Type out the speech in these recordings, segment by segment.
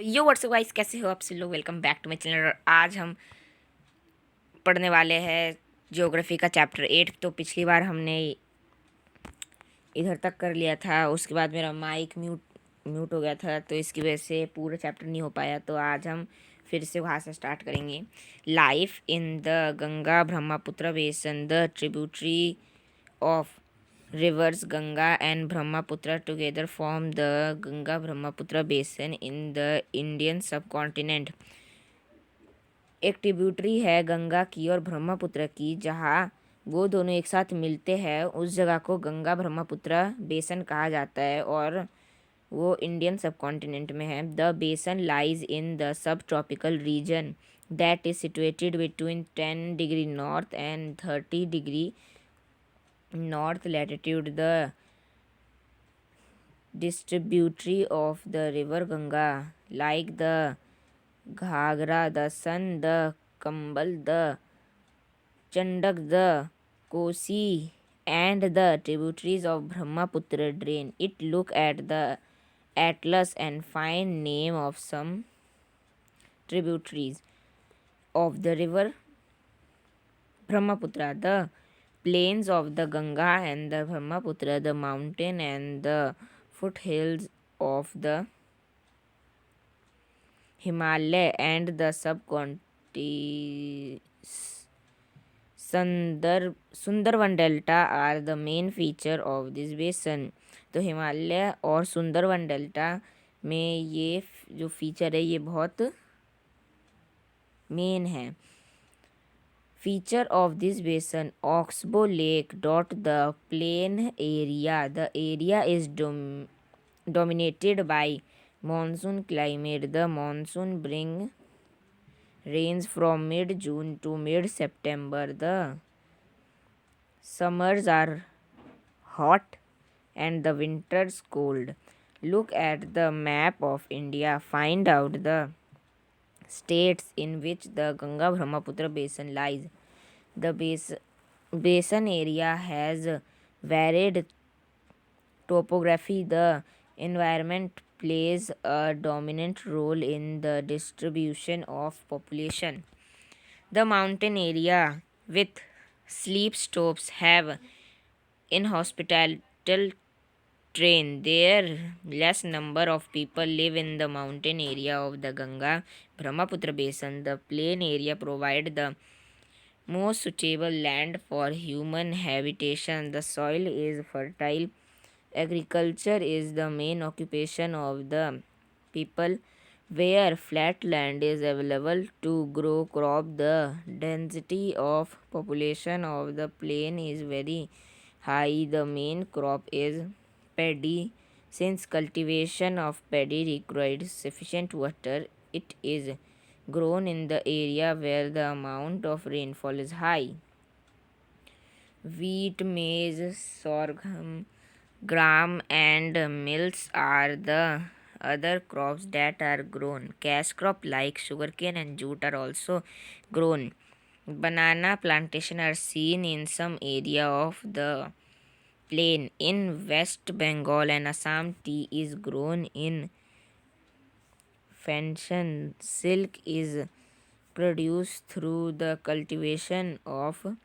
यो WhatsApp guys, कैसे हो आप सब लोग। Welcome back to my channel. और आज हम पढ़ने वाले हैं ज्योग्राफी का चैप्टर 8। तो पिछली बार हमने इधर तक कर लिया था, उसके बाद मेरा माइक म्यूट म्यूट हो गया था, तो इसकी वजह से पूरा चैप्टर नहीं हो पाया। तो आज हम फिर से वहाँ से स्टार्ट करेंगे। Life in the Ganga Brahmaputra basin, the tributary of rivers Ganga and Brahmaputra together form the Ganga Brahmaputra basin in the Indian subcontinent। एक ट्रिब्यूटरी है गंगा की और ब्रह्मपुत्र की, जहाँ वो दोनों एक साथ मिलते हैं, उस जगह को गंगा ब्रह्मपुत्र बेसन कहा जाता है और वो इंडियन सब कॉन्टिनेंट में है। द बेसन lies in the sub tropical region that is situated between 10 degree north and 30 degree north latitude. The distributary of the river Ganga, like the Ghagra, the Son, the Kambal, the Chandak, the Kosi, and the tributaries of Brahmaputra drain it. Look at the atlas and find name of some tributaries of the river Brahmaputra. The plains of the Ganga and the Brahmaputra, the mountain and the foothills of the Himalaya, and the Sundarban Delta are the main feature of this basin. तो हिमालय और Sundarban delta में ये जो feature है ये बहुत main है। Feature of this basin: Oxbow Lake. The plain area. The area is dominated by monsoon climate. The monsoon bring rains from mid-June to mid-September. The summers are hot and the winters cold. Look at the map of India. Find out the states in which the Ganga Brahmaputra basin lies. The basin area has varied topography. The environment plays a dominant role in the distribution of population. The mountain area with sleep stops have inhospitable terrain. There less number of people live in the mountain area of the Ganga Brahmaputra basin. The plain area provide the most suitable land for human habitation. The soil is fertile. Agriculture is the main occupation of the people. Where flat land is available to grow crop, the density of population of the plain is very high. The main crop is paddy. Since cultivation of paddy requires sufficient water, it is grown in the area where the amount of rainfall is high. Wheat, maize, sorghum, gram, and mills are the other crops that are grown. Cash crop like sugarcane and jute are also grown. Banana plantation are seen in some area of the plain. In West Bengal and Assam, tea is grown in Fanshan. Silk is produced through the cultivation of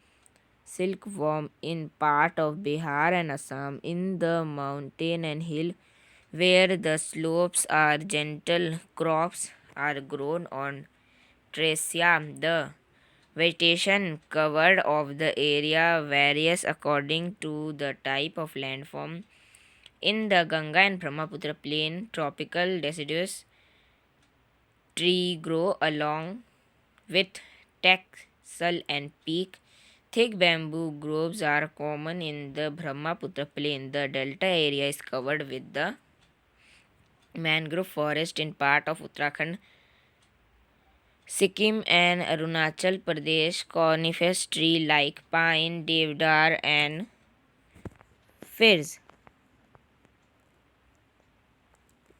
silkworm in part of Bihar and Assam. In the mountain and hill where the slopes are gentle, crops are grown on tracea. The vegetation covered of the area varies according to the type of landform. In the Ganga and Brahmaputra plain, tropical deciduous tree grow along with taxal and peak. Thick bamboo groves are common in the Brahmaputra plain. The delta area is covered with the mangrove forest in part of Uttarakhand, Sikkim, and Arunachal Pradesh. Coniferous trees like pine, deodar, and firs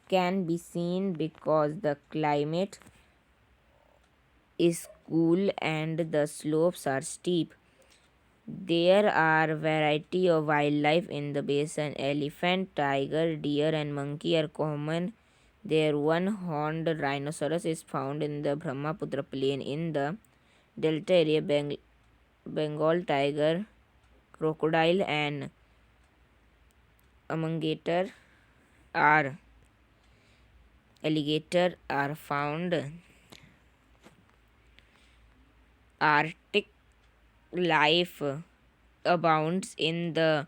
can be seen because the climate is cool and the slopes are steep. There are variety of wildlife in the basin. Elephant, tiger, deer, and monkey are common Their one-horned rhinoceros is found in the Brahmaputra plain in the Delta area. Bengal tiger, crocodile, and are alligator are found. Arctic life abounds in the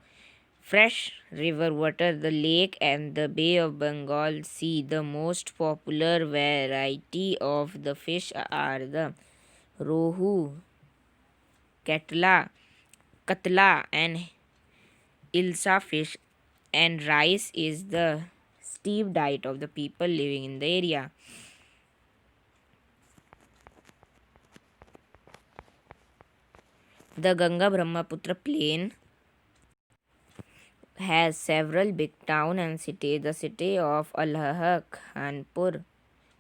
fresh river water, the lake, and the Bay of Bengal Sea. The most popular variety of the fish are the rohu, katla, and ilsa fish, and rice is the steep diet of the people living in the area. The Ganga Brahmaputra plain has several big towns and cities. The city of Allahabad,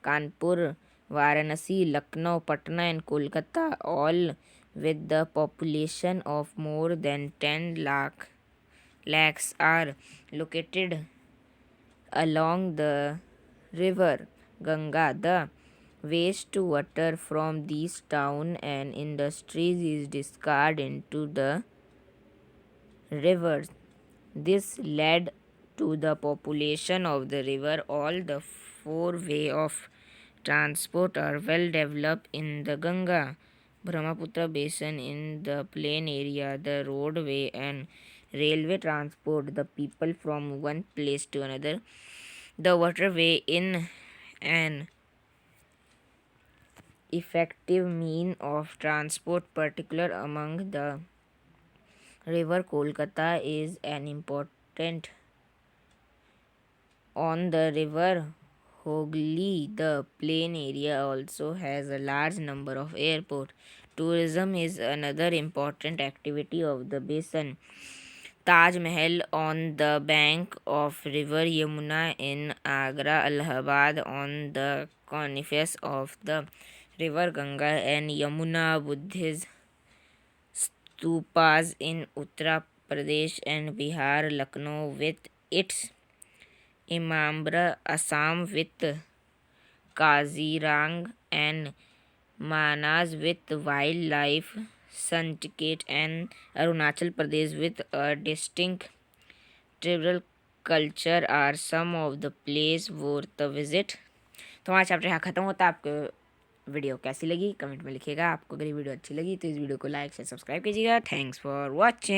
Kanpur, Varanasi, Lucknow, Patna, and Kolkata, all with the population of more than 10 lakhs, are located along the river Ganga. The wastewater from these towns and industries is discarded into the rivers. This led to the population of the river. All the four way of transport are well developed in the Ganga Brahmaputra basin. In the plain area, the roadway and railway transport the people from one place to another. The waterway in an effective mean of transport, particular among the river Kolkata is an important. On the river Hooghly, the plain area also has a large number of airports. Tourism is another important activity of the basin. Taj Mahal on the bank of river Yamuna in Agra, Allahabad on the confluence of the river Ganga and Yamuna, Buddhist stupas in Uttar Pradesh and Bihar, Lucknow with its Imambra, Assam with Kazirang, and Manas with wildlife sanctuary, and Arunachal Pradesh with a distinct tribal culture are some of the place worth a visit. तो हमारा chapter यहाँ ख़त्म होता है. आपको video कैसी लगी comment में लिखिएगा. आपको अगर ये वीडियो अच्छी लगी तो इस वीडियो को लाइक से सब्सक्राइब कीजिएगा. Thanks for watching.